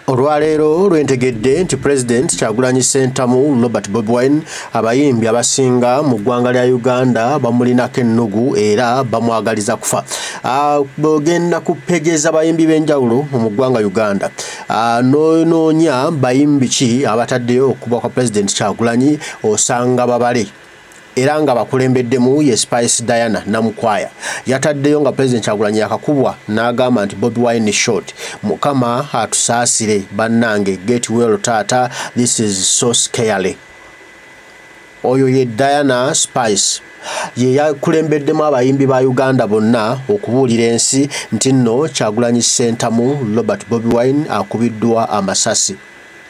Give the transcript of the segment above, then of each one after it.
Olwaleero lwentegedde nti President Kyagulanyi Ssentamu Robert Bobi Wine abayimbi abasinga mu ggwanga lya Uganda bamulinako ennugu era bamwagaliza kufa. Bogenda kupegeza abayimbi b'enjawulo mu ggwanga Uganda. Noonya bayimbi ki abataddeyo okuba kwa President Kyagulanyi osanga babale. Era nga bakulembeddemu ye Spice Diana Namukwaya yataddeyo nga President Kyagulanyi yakakubwa n'agamba nti Bobi Wine short mukama atusaasire bannange get well tata this is so scary. Oyo ye Diana Spice ye yakulembeddemu abayimbi ba Uganda bonna okubuulira ensi nti nno Kyagulanyi Ssentamu Robert Bobi Wine akubiddwa amasasi.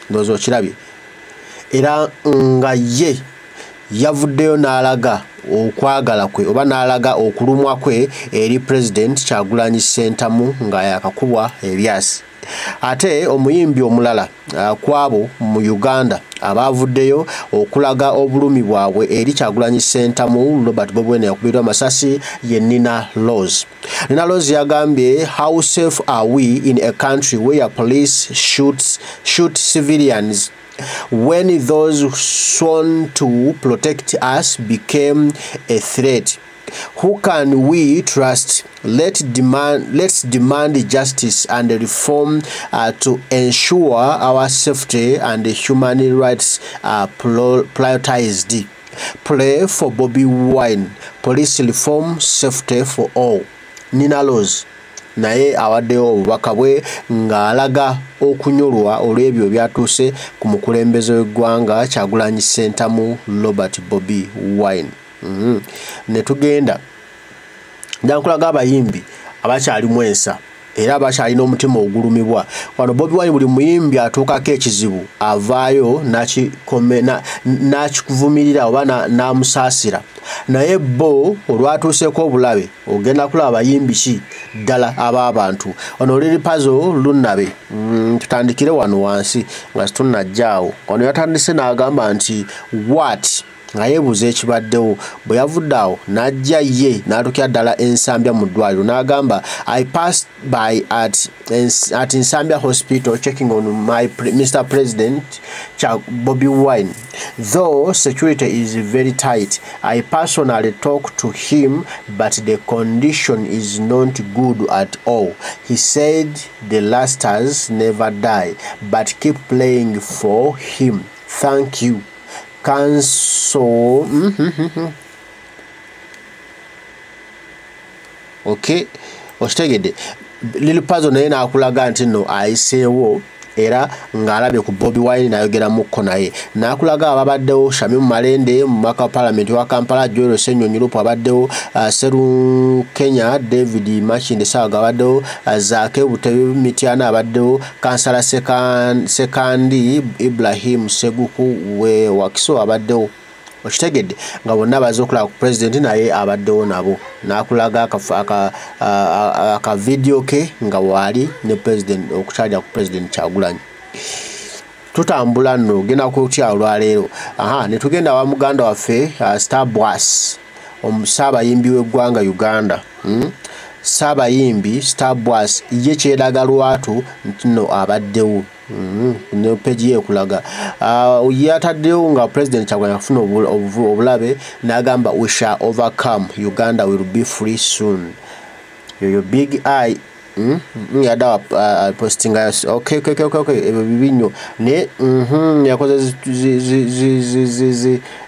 Ndowooza okirabye era nga ye yavuddeyo n'alaga okwagala kwe oba n'alaga okulumwa kwe eri President Kyagulanyi Ssentamu nga yakakubwa ebyasi. Ate omuyimbi omulala kwabo mu Uganda abavuddeyo okulaga obulumi bwabwe eri Kyagulanyi Ssentamu Robert Bobi Wine yakubiddwa amasasi ye Nina Rose. Nina Rose yagambye, how safe are we in a country where police shoot civilians when those sworn to protect us became a threat? Who can we trust? Let's demand justice and reform to ensure our safety and human rights are prioritized. Pray for Bobi Wine. Police reform, safety for all. Nina Rose naye awaddeyo obubaka bwe ng'alaga okunyolwa olw'ebyo byatuuse ku mukulembeze w'eggwanga Kyagulanyi Ssentamu Robert Bobi Wine. Ne tugenda njankulaga abayimbi abakyalimu ensa era abakyalina omutima ogulumibwa. Wano Bobi Wine buli muyimbi atuukako ekizibu avaayo n'akikuvumirira oba n'amusaasira. Naye bo olwatuuseeko obulabe ogenda kulaba abayimbi ki ddala ab'abantu. Wano oliri puzzle lunnabe tutandikire wano wansi nga situnnajjaawo. Wano yatandise n'agamba nti what nga yeebuuza ekibaddewo. Bwe yavudde awo n'ajja ye n'atukira ddala Ensambya mu ddwaliro n'agamba, I passed by at Ensambya Hospital checking on my Mr. President Bobi Wine. Though security is very tight, I personally talked to him, but the condition is not good at all. He said the lasters never die, but keep praying for him. Thank you. Cancel. Okay, okitegedde lili puzzle naye n'akulaga nti nno ayiseewo era ng'alabye ku Bobi Wine n'ayogeramukko naye. N'akulaga ababaddewo Shamim Malende mu mwaka wa Parliament wa Kampala, Joel Ssenyonyirupu abaddewo, Seru Kenya David Machinde Saaga abaddewo, Zaake Butemityana abaddewo, Kansala Sekandi Ibrahim Seguku we Wakiso abaddewo. Okitegedde nga bonna baze okulaba ku President naye abaddewo nabo. N'akulaga aka video ke nga waali ne President okukyalira ku President Kyagulanyi. Tutambula nno genda kutya olwaleero. Ne tugenda wa muganda waffe Star Boss omusaabayimbi w'eggwanga Uganda. Saabayimbi Star Boss ye kyeraga lwatu nti nno abaddewo. Ne page ye kulaga yataddewo nga President Kyagulanyi afuna obulabe n'agamba we shall overcome, Uganda will be free soon. Your big eye yada posting okay ebyo bibinyo ne yakoze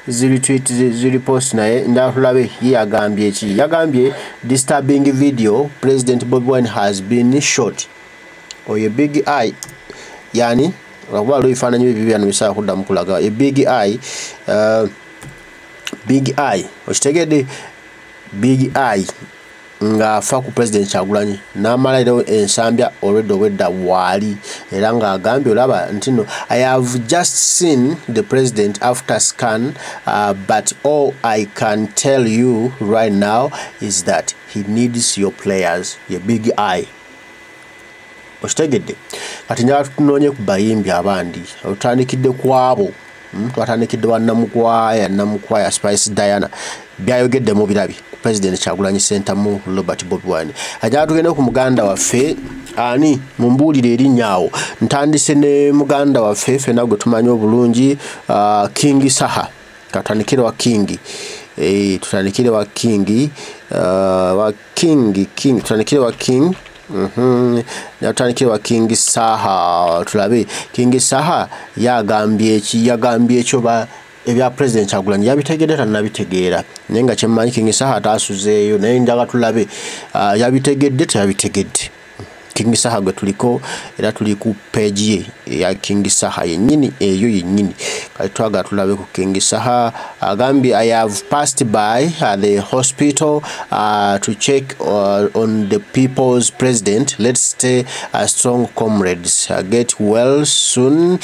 ziretweet zirepost naye ndatulabe yagambye ki. Yagambye disturbing video, President Bobi Wine has been shot. Oyo big eye yani wakuba lo ifananyo bibyano bisaba kudda mukulaga a big eye okitegedde big eye nga afa ku President Kyagulanyi n'amalayo Ensambya already wedda wali era nga agambye olaba ntino I have just seen the President after scan but all I can tell you right now is that he needs your players. A big eye okitegedde kati njala tunoonye ku bayimbi abandi otandikidde kwabo twatandikidde wa Namukwaya Spice Diana byayogedde mu birabi President Kyagulanyi Ssentamu Robert Bobi Wine. Ajja tugende ku muganda waffe ani mumbulire erinnyawo ntandise ne muganda waffe fena gwe tumanyi obulungi King Saha katandikire wa King tutandikire wa King tutandikire wa King natandikire wa King Saha tulabe King Saha yagambye ekyo ba ebya president Kyagulanyi yabitegedde tanabitegeera naye nga kyemmanyi King Saha taasuzeeyo naye njaga tulabe yabitegedde teyabitegedde King Saha gwe tuliko era tuli ku page ye ya King Saha yennyini eyo yennyini kati twaga tulabe ku King Saha agambye I have passed by the hospital to check on the people's president. Let's stay strong comrades. Get well soon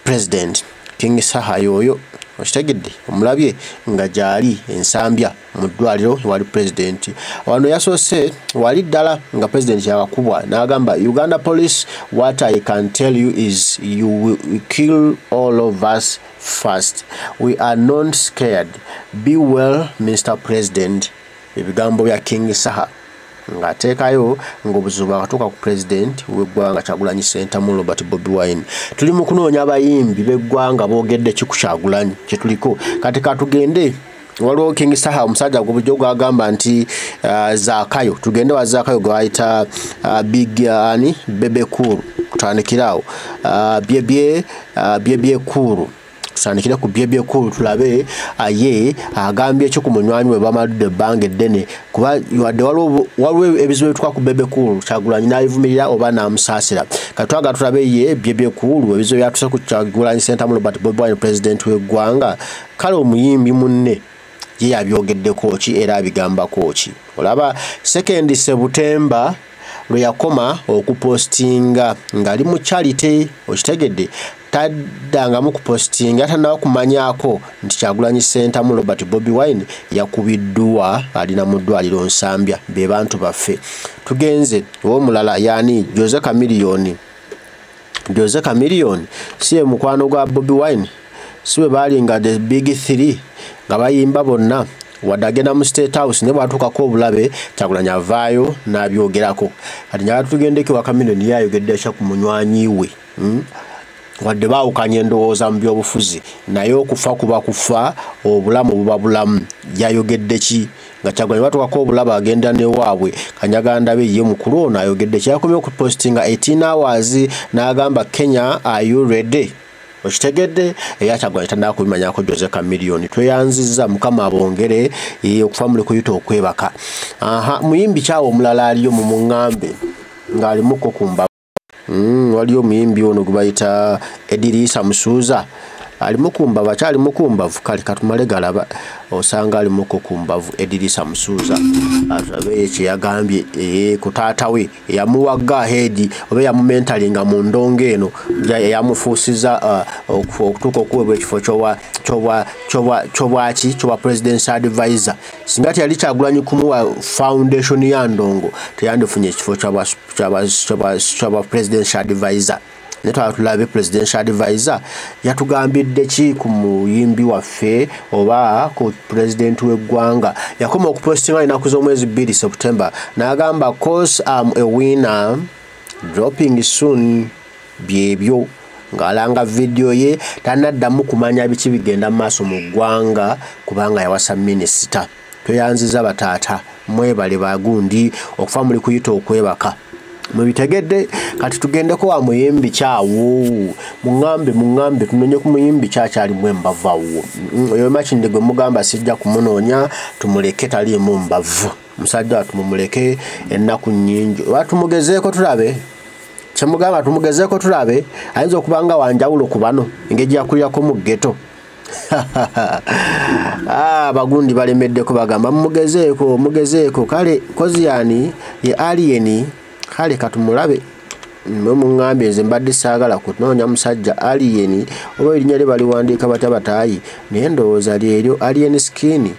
president. King Saha yoyo okitegedde omulabye nga gyali ensambya mu ddwaliro wali president wano yasoose wali ddala nga president yakakubwa n'agamba Uganda police, what I can tell you is you will kill all of us first. We are not scared. Be well, Mr. President. Ebigambo bya King Saha ngateekayo ng'obuzibu akatuuka ku president w'eggwanga Kyagulanyi Ssentamu Robert Bobi Wine. Tuli mu kunoonya abayimbi b'eggwanga boogedde ki ku Kyagulanyi kye tuliko kati katugende waliwo King Saha omusajja gwe gwagamba nti Zaakayo tugende wa Zaakayo gwe bayita Bebe Kuru kutandikirawo Byebye Kuru tusandikire ku Byebye Kuru tulabe ye agambye ekyo ku munywanyi we bamaludde ebbanga eddene kuba waliwo ebizibu ebituuka ku Byebye Kuru Kyagulanyi n'abivumirira oba n'amusaasira katwaga tulabe ye Byebye Kuru ebizibu byatuse ku Kyagulanyi Ssentamu Robert Bobi Wine president w'eggwanga kale omuyimbi munne ye yabyogeddeko ki era abigambako ki olaba 2 September lwe yakoma okupostinga ngali mu charity okitegedde taddangamu kupostinga tanaba kumanyako nti Kyagulanyi Ssentamu Robert Bobi Wine yakubiddwa alina mu ddwaliro nsambya be bantu baffe tugenze omulala yani Jose Chameleone siye mukwano gwa Bobi Wine siwe balinga the big 3 nga bayimba bonna wadagenda mu State House ne bwatuukako obulabe Kyagulanyi avaayo n'abyogerako kati njaga tugendeko wa Chameleone yayogedde ekya ku munywanyi we wadde baawukanya endowooza mu byobufuzi naye okufa kuba kufa obulamu buba bulamu yayogedde ki nga Kyagulanyi bwatuukako obulabe agenda newaabwe kanyaganda be ye mukulu ono ayogedde kyakomye okupostinga 18 hours n'agamba Kenya are you ready okitegedde eya Kyagulanyi tandika kubimanyako Jose Chameleone tweyanziza mukama abongere okufa muli kuyita okwebaka muyimbi kyawo omulala aliyo mu muŋŋambe ng'alimuko kumba waliyo muyimbi ono gwe bayita Edirisa Musuuza ali mukumbavu akyali mukumbavu kale katumale galaba osanga ali mukumbavu Edirisa Musuuza atabe kye yagambye ku taata we yamuwagga heedi oba yamumentalinga mu ndongo eno yamufuusiza okutuuka okuweebwa ekifo ky'obwa presidential advisor singa teyali Kyagulanyi kumuwa foundation ya ndongo teyandifunye ekifo ky'obwa presidential advisor netwa tulabe presidential advisor yatugambidde ki ku muyimbi waffe oba ku president w'eggwanga yakoma okupostinga inaku z'omwezi 2 September n'agamba cause I'm a winner dropping soon byebyo ng'alanga video ye tanaddamu kumanya biki bigenda mu maaso mu ggwanga kubanga yawasa minisita tweyanziza bataata mwebale bagundi okufa muli kuyita okwebaka mubitegedde kati tugendeko wa muyimbi kyawo muŋŋambe tunonye ku muyimbi kyakyalimu embavawo oyo makinde gwe mugamba sijja kumunoonya tumuleke taliimu mbavu musajja watumumuleke ennaku nnyingi watumugezeeko tulabe kyemugamba tumugezeeko tulabe ayinza okubanga wanjawulo ku bano engeri yakulirako mu ggeto bagundi balemeddeko bagamba mugezeeko kale koziyani ye alien kale katumulabe muŋŋambe nze mbadde saagala kunoonya musajja alien oba erinnya lye baliwandiika batya bataayi naye ndowooza lyeryo alien skin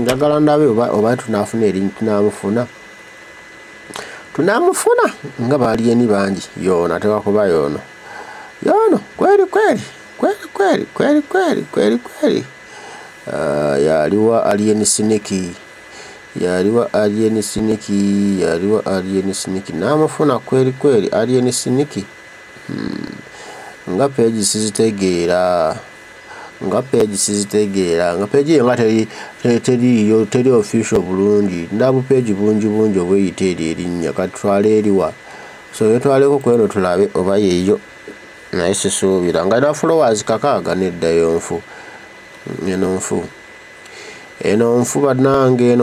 njagala ndabe oba tunaafuna erinnya tunamufuna nga baaliyeni bangi yoona tewakuba yoono kweri kweli yaliwa alien snake namufuna kweli alien snake nga page sizitegeera nga page nga teri official bulungi ndabu page bungi obweyite erinnya katwala eriwa so yetwaleko kweno tulabe oba yeyo naye sisuubira nga na followers kakaaga neddayo nfu banange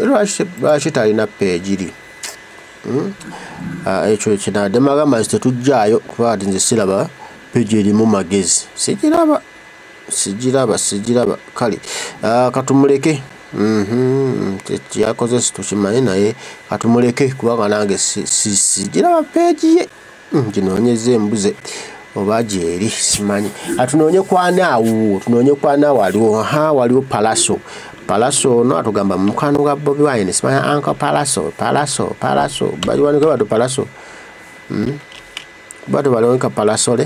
lwaki talina page eri ekyo kinadde magamba tetujjaayo kuba ati nze siraba page erimu magezi sigiraba kale katumuleke yakoze situkimanyi naye katumuleke kubanga nange sigiraba page ye ginoonyeze embuze oba gyeri simanyi atunoonye kwanaawo waliwo palaso no atugamba mukwano gwa Bobi Wine simanyi anko palaso bajiwanike batu palaso batu baloneka palaso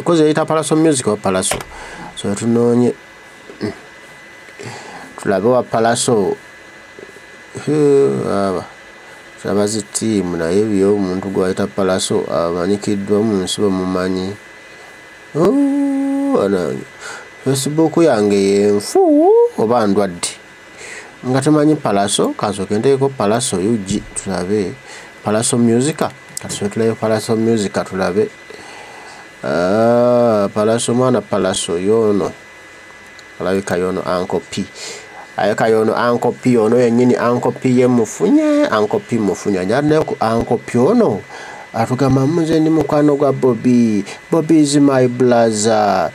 koze yita palaso music wa palaso so tunoonye tulabe wa palaso Sabazi team na ebyo omuntu gwayita palaso amanyikiddwa mu nsi bamumanyi anange Facebook yange yenfu oba ndwadde nga temanyi palaso kasoke nteeko palaso yugi tulabe palaso musica tulabe palaso musica tulabe palaso mwana palaso yono alabika yono Uncle P ayaka yono Uncle P ono yenyini Uncle P yemufunye Uncle P mufunya nyadne ku Uncle P ono atugamba muze ndi mukwano gwa Bobi is my brother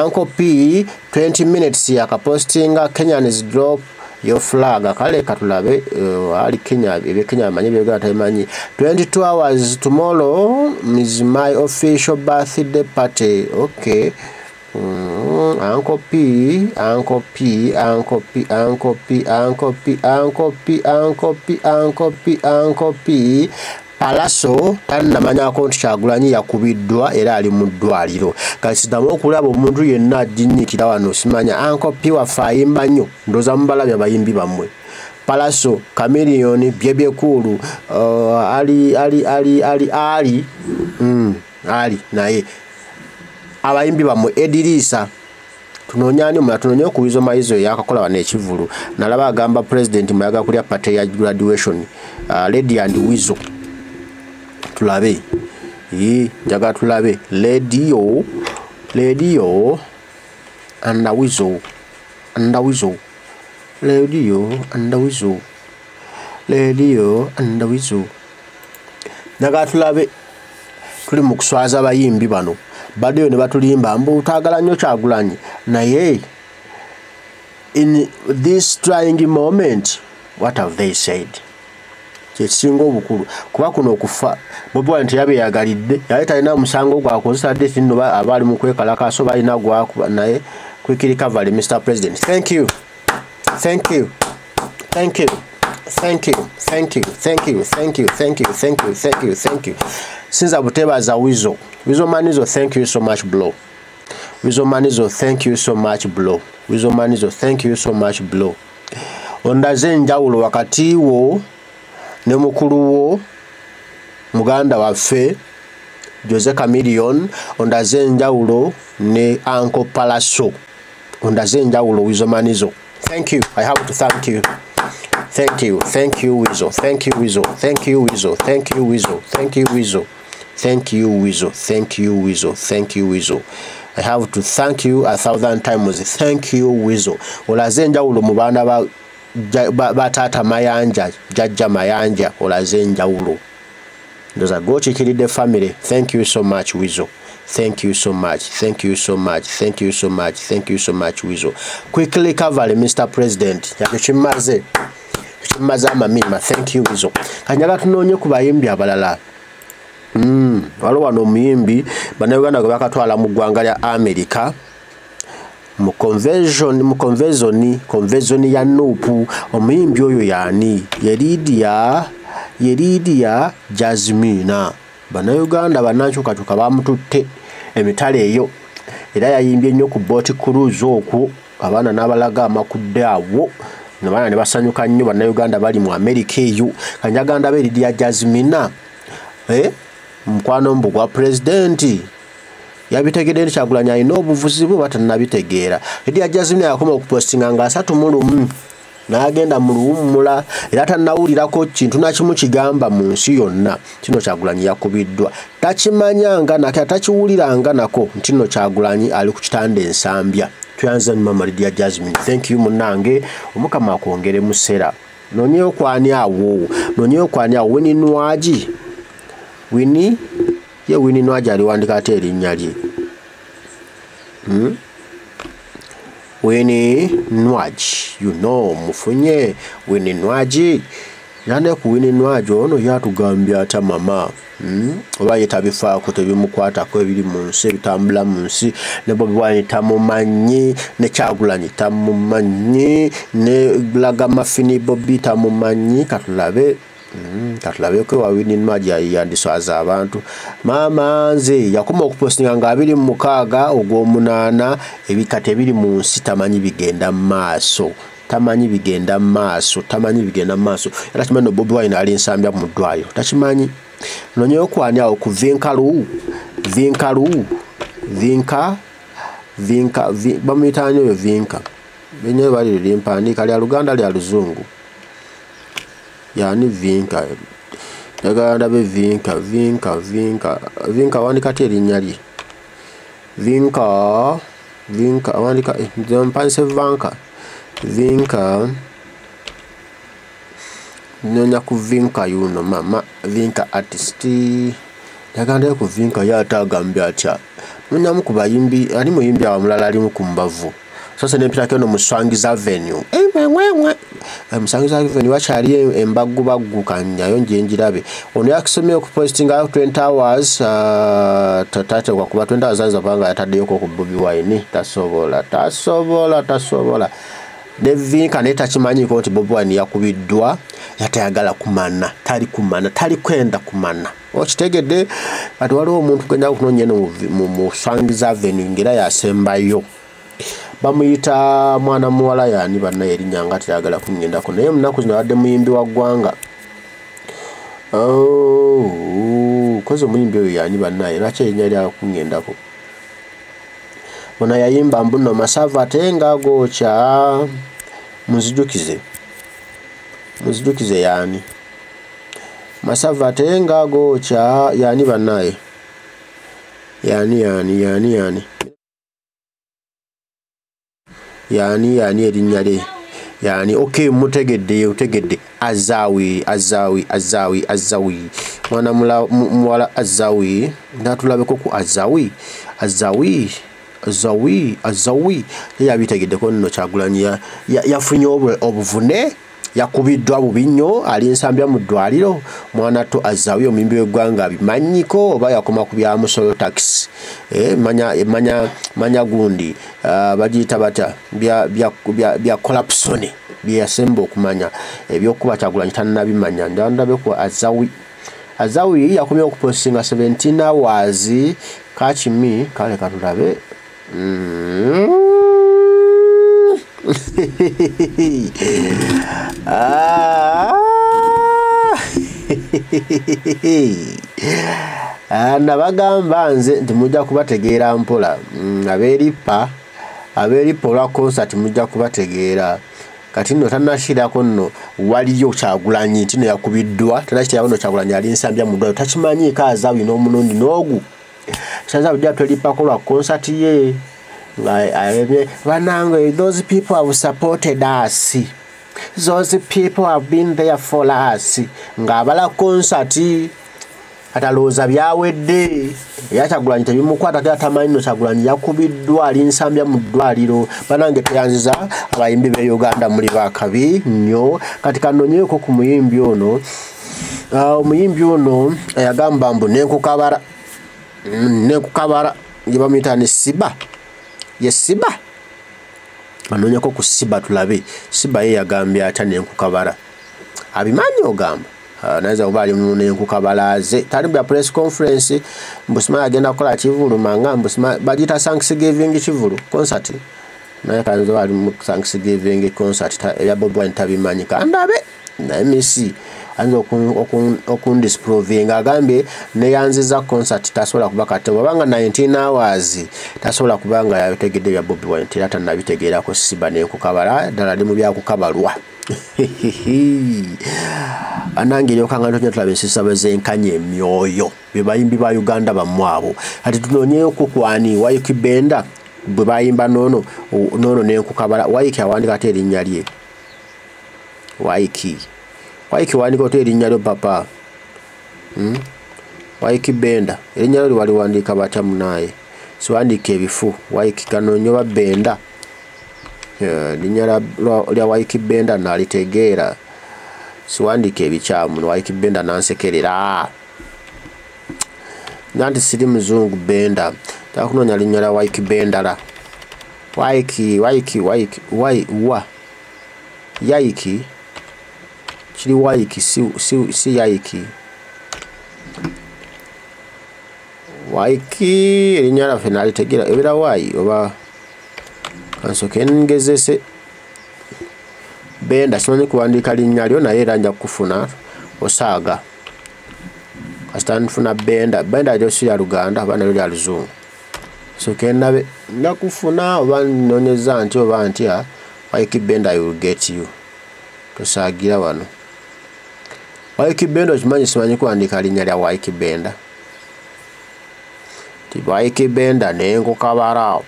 Uncle P 20 minutes yakapostinga Kenyans drop your flag kale katulabe ali Kenya ebe Kenya manyi bega tamanyi 22 hours tomorrow is my official birthday party okay Uncle P palaso namanya akonti Kyagulanyi yakubiddwa era ali mu ddwaliro kasidamu okulaba omuntu yenna ajinyikira wano simanya Uncle P waffe ayimba nnyo ndoza mubalabya abayimbi bammwe palaso Chameleone byebyekulu ali naye abayimbi bammwe Edirisa tunonyani tunonye okuwizo maizo yakakola wane ekivulu nalaba agamba president muyaga kulya party ya graduation Lady and Wizo tulabe njaga tulabe Lady and Wizo njaga tulabe tuli mu kuswaza abayimbi bano bado ne batulimba mbu tagala nnyo Kyagulanyi naye in this trying moment what have they said kyekisinga obukulu kuba kuno okufa Bobi Wine yabe yagalidde yali talina musango gwakozesa date nno abali mu kwekalakaso balina gwakuba naye quickly recovery Mr. President thank you sinza butebaza Wizo Manizo thank you so much bro Wizo Manizo thank you so much bro ondaze njawulo wakati wo ne mukulu wo muganda waffe Jose Chameleone ondaze njawulo ne Uncle Palaso ondaze njawulo Wizo Manizo thank you I have to thank you Thank you, Wizo. Thank you, Wizo. I have to thank you 1,000 times. Thank you, Wizo. Olazenja ulo mubana batata mayanja, jajja mayanja, olazenja ulo. Those are go chikiri the family. Thank you so much, Wizo. Thank you so much, Wizo. Quickly cover Mr. President. Yakuchimaze. Mazama mima thank you Wizo kanyaga tunonye ku bayimbi abalala waliwo wano omuyimbi bannayuganda gwe bakatwala mu ggwanga lya America mu convention ya Nuupu omuyimbi oyo yani ye ye Lydia Jasmina bannayuganda bannankyukakyuka bamututte emitale eyo era yayimbye nnyo ku boat cruise okwo abaana n'abalaga amakudde awo n'abaana ne basanyuka nnyo bannayuganda bali mu America eyo kanyaganda be Lydia Jasmina mukwano mbu gwa pulezidenti yabitegedde Kyagulanyi alina obuvuzi bwe batannabitegeera. Lydia Jasmina yakoma okupostinga nga 31 n'agenda mu luwummula era tannawulirako kintu nakimu kigamba mu nsi yonna. Kino Kyagulanyi yakubiddwa takimanyanga nako takiwuliranga nako nti nno Kyagulanyi ali ku kitanda ensambya. Tuyanze mama Lydia Jasmine, thank you munange, omukama akwongere mu ssera. Nonyeyo kwani awo Winnie Nwaji Winnie Nwaji aliwandika ate erinnya lye Winnie Nwaji, mufunye Winnie Nwaji nane ku Winnie Nwaji ono yatugambya ata mama oba yetabifaako tebimukwatako ebiri mu nsi ebitambula mu nsi ne Bobi Wine tamumanyi ne Kyagulanyi tamumanyi ne Lagamafini Bobi tamumanyi katulabe ko wa Winnie Nwaji yandiswaza abantu mama nze yakoma okupostinga nga 26 ogw'omunaana ebikate biri mu nsi tamanyi bigenda maaso era kimanyi no Bobi Wine ali nsambya mu ddwaliro takimanyi nonyeyo kwani awo ku Vinkalu bamuyita nyo Vinka benyewe bali limpandiika lya Luganda lya Luzungu yani Vinka yaganda be Vinka wandika ate erinnya lye Vinka wandika mpanse Vinka nyonya ku Vinka yuno mama Vinka artist yaganda ku Vinka yatagambya atya munyamu ku bayimbi ali muyimbi awamulala ali mu kumbavu sasa nempitako no Musangiza Avenue Musangiza Avenue wakyali embagu kanyayo njenjirabe ono yakisomye ku posting out 20 hours tatate kwa kuba 20 hours zapanga yataddeyo ko ku Bobi Wine tasobola Vinka neta kimanyi ko nti Bobi Wine yakubiddwa yatayagala kumana tali kwenda kumana okitegedde ati waliwo omuntu genda kunonya mu Musangiza Avenue ngera yasembayo bamuyita mwana muwala yani banna erinnya nga tayagala kungendako naye munaku zino adde muyimbi wa ggwanga koze muyimbi oyo yani banna lwaki erinnya lya kungendako bona yayimba mbuno masava tenga gocha muzijukize yani masava tenga gocha yani bannaye yani erinnya lye yani okay utegedde Azawi mwana muwala Azawi natulabeko ku Azawi yabitegeddeko nno Kyagulanyi yafunye obuvune yakubiddwa bubi nnyo ali nsambya mu ddwaliro mwana to Azawi omuyimbi w'eggwanga abimanyiko oba yakoma ku bya musolo tax manya gundi bagiyita bata bya collapsone byasemba okumanya ebyokuba Kyagulanyi tannabimanya ndandabe ku Azawi yakomye okupostinga 17 hours kachimi kale katulabe nabagamba nze nti mujja kubategeera mpola aberipa olwa concert mujja kubategeera kati nno tannashirako nno waliyo Kyagulanyi nti no yakubiddwa tannakitirawo nno Kyagulanyi ali nsambya mu ddwaliro takimanyiiko Azawi n'omunundi n'ogu Azawi ujja twelipako lwa concert ye Banango, those people have supported us. Those people have been there for us. Ngabala concert ataloza byawedde. Kyagulanyi tebimukwata katamanyi no Kyagulanyi yakubiddwa ali nsambya mu ddwaliro. Banange tuyanziza abayimbi be Uganda muli bakabi nnyo. Kati kanonyeko ku muyimbi ono. Omuyimbi ono yagamba mbu nenkukabara yebamuyita ne Siba. Siba anonyako ku Siba tulabe Siba ye yagambye ata nenkukabara abimanyi ogamba Naweza kubali mune nkukabalaze talimbya press conference mbusima agenda kola kivulu manga mbusima bagita Thanksgiving kivulu concert naye kanzo ali mu Thanksgiving concert ya Bobi Wine tabimanyika ndabe na MC anzo okundisprovinga agambe neyanziza concert tasobola kubaka tebanga 19 hours tasobola kubanga yategedde ya Bobi Wine tirata nabitegeera ko siba ne kukabala dala limu bya kukabalwa anangire okanga ntonye tulabe bazenkanye emyoyo bebayimbi ba Uganda bamwabo ati tunonyeyo kukwani wayikibenda bwe bayimba nono ne kukabala wayiki awandika ate erinnya lye wayiki wandika ate erinnya lyo papa wayiki benda erinnya lyo wali wandika batya munaye siwandika ebifu wayiki kanonyo babenda erinnya lya wayiki benda nalitegeera siwandika ebikyamu wayiki benda nansekerera nanti siri muzungu benda takunonya linnya lya wayiki benda la wayiki yayiki chiri wayiki si yayiki wayiki erinnya laffe nalitegeera ebera wayi oba kansoke ngezese benda simanyi kuwandika linnya lyo naye era nja kufuna osaaga kasita nfuna benda lyo si ya Luganda oba nalyo lya Luzungu so kenabe nakufuna oba nonyeza nti oba ntya wayiki benda I will get you tosaagira wano wayiki benda okimanyi simanyi kuwandika linnya lya wayiki benda ti wayiki benda nenkukabara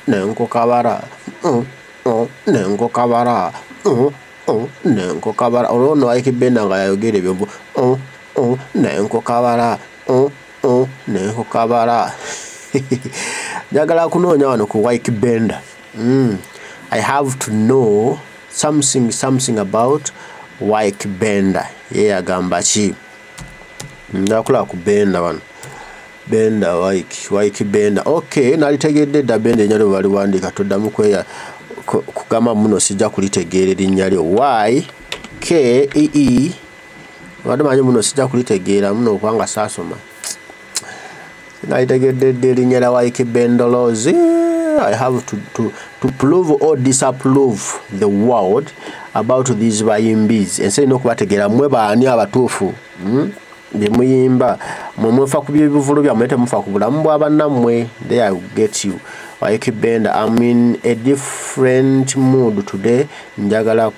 nenkukabara nenkukabara nenkukabara olwono wayiki benda nga yayogera ebyo nenkukabara nenkukabara njagala kunoonya wano ku wayiki benda I have to know something about wayiki benda ye agamba ki ndakula ku benda wano benda wayiki benda okay nalitegedde da benda nyalo bali wandika toddamu kweya kugama muno sijja kulitegeera erinnya lyo YKEE wadde muno sijja kulitegeera muno kubanga saasoma nalitegedde erinnya lya wayiki bendolozi I have to prove or disapprove the world about these bayimbis ensi erina okubategeera mmwe baani abatuufu bemuyimba mwefa ku byebivulu byammwe temufa ku bulamu bwa bannammwe there I will get you wayiki benda I'm in a different mood today njagala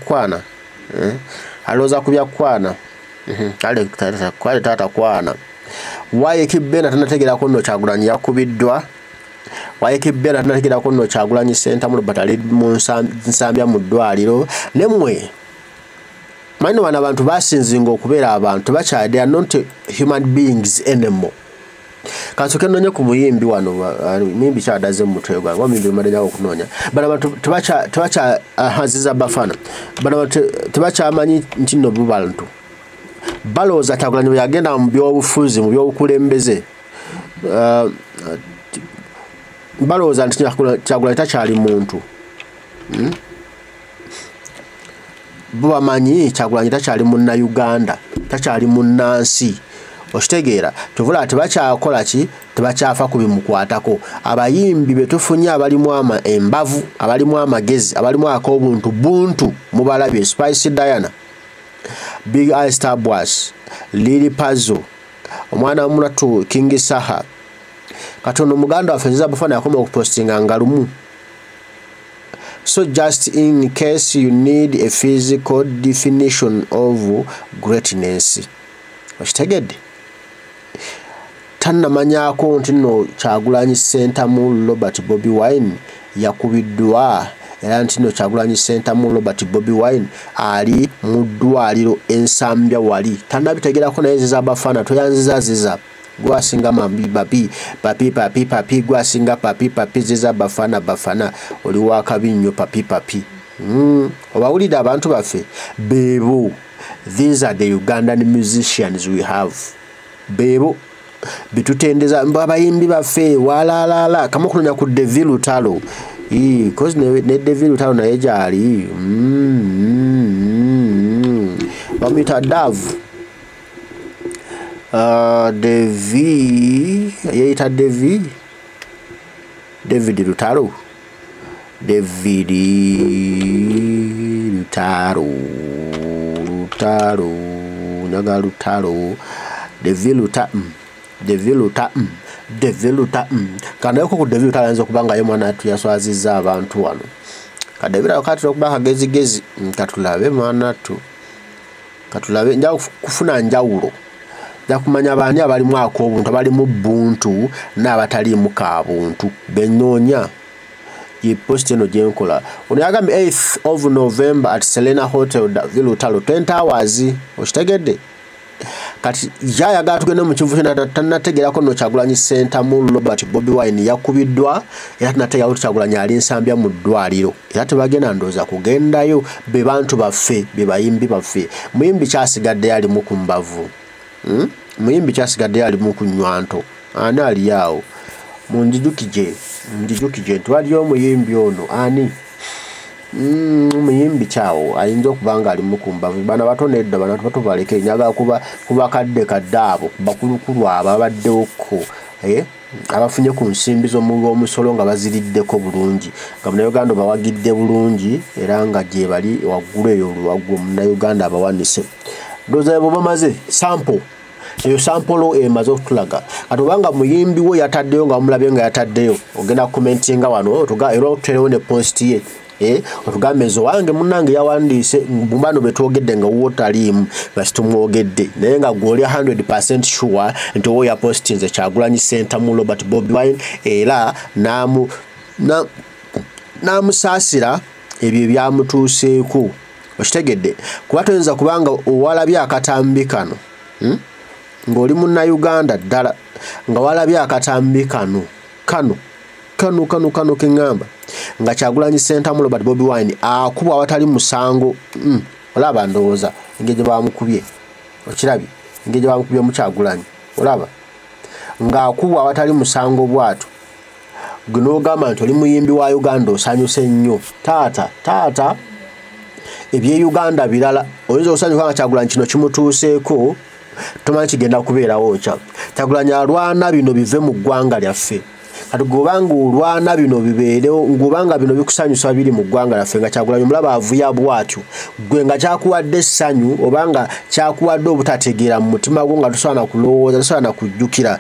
kwana aloza kubya kwana kale tata kwana wayiki benda tanategeerako nno Kyagulanyi yakubiddwa wayiki benda tanategeerako nno Kyagulanyi center mu batali mu nsambya mu ddwaliro nemwe manyi bano abantu basinzinga okubeera abantu bakyali are not human beings anymore kansoke nnonye ku muyimbi wano muyimbi kyadaze mu mutwe gwange wamuyimbi madenyawo okunoonya bano abantu tebakyahaziza bafana bano abantu tebakyamanyi nti nno bubantu balowooza Kyagulanyi bwe yagenda mu byobufuzi mu byobukulembeze balowooza nti Kyagulanyi takyali muntu bo bamanyi Kyagulanyi takyali munnauganda takyali munnansi okitegeera tuvula tebakyakola ki tebakyafa kubimukwatako abayimbi betufunye abalimu embavu abalimu amagezi abalimu ak'obuntu buntu mubalabye Spice Diana Big Eye Star Boss Lily Pazzo omwana mulatu King Saha katono muganda wafezeza bafana yakoma okupostinga ngalumu. So just in case you need a physical definition of greatness. Oshitegedde. Tanna manyako nti no Kyagulanyi Center mu Robert Bobi Wine yakubiddwa era nti no Kyagulanyi Center mu Robert Bobi Wine ali mu ddwaliro ensambya wali. Tanna bitegerako naye ziza bafana toyanziza gwasinga papi gwasinga papi ziza bafana oli wakabinyo papi obawulira abantu baffe bebo. These are the Ugandan musicians we have. Bebo bitutendeza abayimbi baffe walala kama kunonya ku Devi Lutalo cause ne Devi Lutalo naye gyali bamwita Dav Devi yeita David Lutalo David Lutalo nyaga Lutalo Devi Luta kana yoko ku Devi Lutalo anza kubanga ye mwana atu yaswaziza abantu wano kadebira wakati okubanga gezi katulabe mwana atu katulabe nja kufuna njawulo nja kumanya bani abali mwako obuntu abali mu buntu n'abatali mu kabuntu benyonya ye post eno jenkola onyagambe 8th of November at Selena Hotel Devi Lutalo 20 hours oshitegedde kati jaya gatugende mu kivu tanategerako no Kyagulanyi Center mu Robert Bobi Wine yakubiddwa era tunate yawo Kyagulanyi ali nsambya mu ddwaliro era tebagenda ndoza kugendayo be bantu baffe be bayimbi baffe muyimbi kyasigadde yali mu kumbavu muyimbi kyasigadde yali mu kunywanto ani ali yawo munjijukije twali omuyimbi ono ani muyimbi kyawo ayinza okubanga ali mukumbavu bana batonedda bana bato baleke nyaga kuba kadde abo bakulukulu ababaddeko abafunye ku nsimbi z'omusolo nga baziriddeko bulungi nga Munnayuganda bawagidde bulungi era nga gye bali waggulu eyo oluwaggu Munnayuganda abawanise doza bo bamaze sample eyo sample emaze okutulaga atubanga muyimbi wo yataddeyo nga mulabye nga yataddeyo ogenda commentinga wano otuga era otuterewo ne post ye otugambe nzo wange munnange yawandiise mbano betwogedde nga wotalimu basitumwogedde naye nga gwoli 100% sure nti owo yapostinze Kyagulanyi Center mu Robert Bobi Wine era namusaasira ebyo ebyamutuuseeko okitegedde kuba toyinza kubanga owalabye akatambi kano ng'oli Munnayuganda ddala nga walabye akatambi kano keŋŋamba nga Kyagulanyi Center mu Robert Bobi Wine akubwa awatali musango olaba ndowooza engeri gye bamukubye okirabye engeri gye bamukubye mu Kyagulanyi olaba ng'akubwa awatali musango bwatu gunogamba nti oli muyimbi wa Uganda osanyuse nnyo taata ebye Uganda birala oyinza okusanyuka nga Kyagulanyi kino kimutuuseeko tomanyi kigenda kubeerawo kya Kyagulanyi alwana bino bive mu ggwanga lyaffe kati gobanga olwana bino bibeerewo ngobanga bino bikusanyusa biri mu ggwanga lyaffe nga Kyagulanyi mulaba avuya bwatyo gwe nga kyakuwadde essanyu obanga kyakuwadde obutategeera mu mutima gwo nga tosobola kulowooza tosobola kujjukira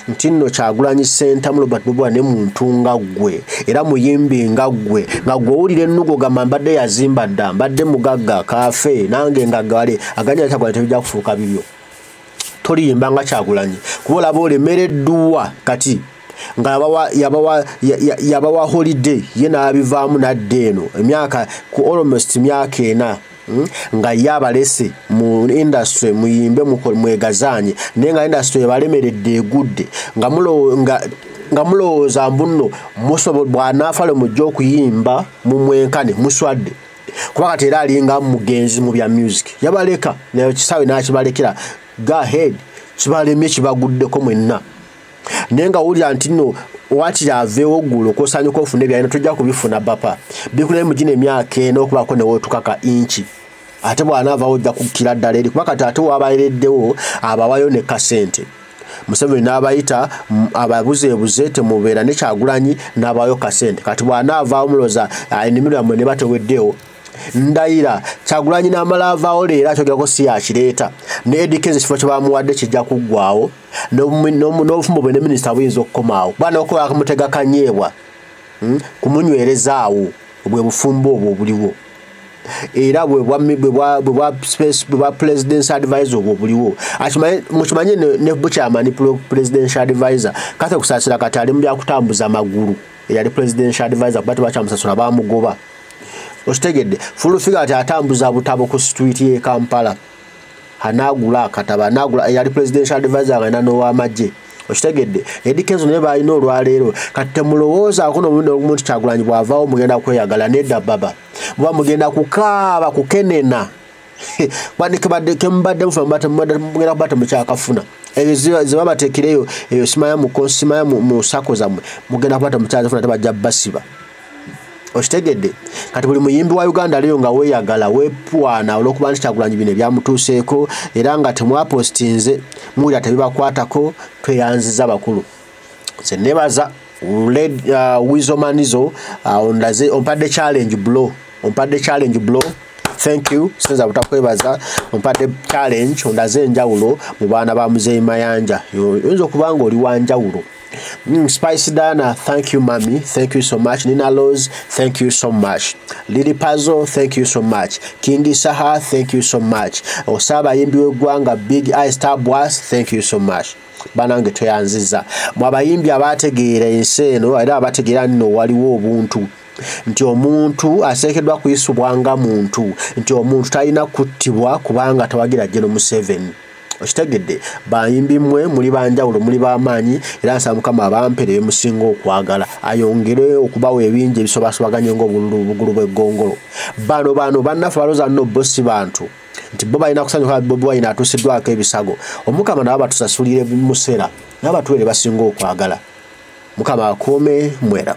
nti nno Kyagulanyi Center mu Robert Bobi Wine muntu nga ggwe era muyimbi nga ggwe nga gwe owulira ennugo gamba mbadde yazimba dda mbadde mugagga kaafe nange nga gale aganya Kyagulanyi tebijja kufuuka bibyo toliyimba nga Kyagulanyi kuba olaba olemereddwa kati nga yabawa holiday ye n'abivaamu nadde eno emyaka ku almost myaka 4 nga yabalese mu industry muyimbe mwegazaanye naye nga industry ebalemeredde egudde nga mulowooza mbuno bw'anaafale mujja okuyimba mu mwenkane muswadde kuba kati era alinga mugenzi mu bya music yabaleka naye kisaawe n'akibalekera go ahead kibalemye kibaguddeko mwenna naye nga wulira nti nno wakiri aveewo ggulo okosanyuka ofuna ebyalina tojja kubifuna bapa bikulaye mugina emyaka 4 okubaako newootukaka inchi ate bw'anaavaawo ojja kukkira ddala eri kuba kati ate wabaereddewo abawayo ne kasente Museveni n'abayita ababuzeebuze temubeera ne Kyagulanyi n'abawayo kasente kati bw'anaavaawo muloza ennimiro yammwe ne bateweddewo ndayira Kyagulanyi n'amala avaawo leero akyogerako si yakireeta ne edikeze ekifo kye bamuwadde kijja kuggwaawo n'obufumbo bwe ne minisita buyinza okukomaawo bwana okuba kamutega kanyeebwa kumunywerezaawo bwe bufumbo obwo obuliwo era bwe presidential advisor obwo obuliwo mukimanye ne bukyamani presidential advisor kate kusaasira kati ali mu byakutambuza amagulu eyali presidential advisor kuba tebakyamusasula bamugoba okitegedde fulufiga ati atambuza butabo ku street ye Kampala anagula akataba anagula yali presidential advisor nga n'ow'amagye okitegedde edikenzo ne balina olwaleero kati temulowooza akuno omuntu Kyagulanyi bw'avaawo mugenda kweyagala nedda baba bwa mugenda kukaaba kukenena bandike badde kembadde mufambata mugera kubata mukyakafuna ezo babateekireyo eyo simaya mu konsimaya mu sako zamwe mugenda kubata mukyakafuna tabajja basiba okitegedde kati buli muyimbi wa Uganda leyo nga weeyagala weepwana olw'okuba nti Kyagulanyi bino ebyamutuuseeko era nga temwapostinze muwulira tebibakwatako tweyanziza bakulu nze nebaza wizomanizo ondaze ompadde challenge blow thank you senza butakwebaza ompadde challenge ondaze enjawulo mu baana ba Muzeeyi Mayanja oyinza okuba nga oli wanjawulo Spicy Dana, thank you, Mami. Thank you so much. Nina Rose, thank you so much. Lily Puzzle, thank you so much. Kingi Saha, thank you so much. Abayimbi Abasaside Big Eye Star Boss, thank you so much. Banange tweyanziza. Abayimbi abategeera ensi eno era abategeera nno waliwo obuntu. Nti omuntu asekeddwa kuyisubwanga muntu. Nti omuntu talina kuttibwa kubanga tawagira General Museveni. Okitegedde bayimbi mmwe muli banjawulo muli bamaanyi era nsaba Mukama abampere bemusinga okwagala ayongere okubawa ebingi ebisobasubaganye ng'obugulu bw'eggongolo bano bannaffe balooza nno bossi bantu nti bo balina kusanyuka Bobi Wine atuusiddwako ebisago Omukama nabo batusasulire musera nabo batuwere basinga okwagala Mukama akuume mwera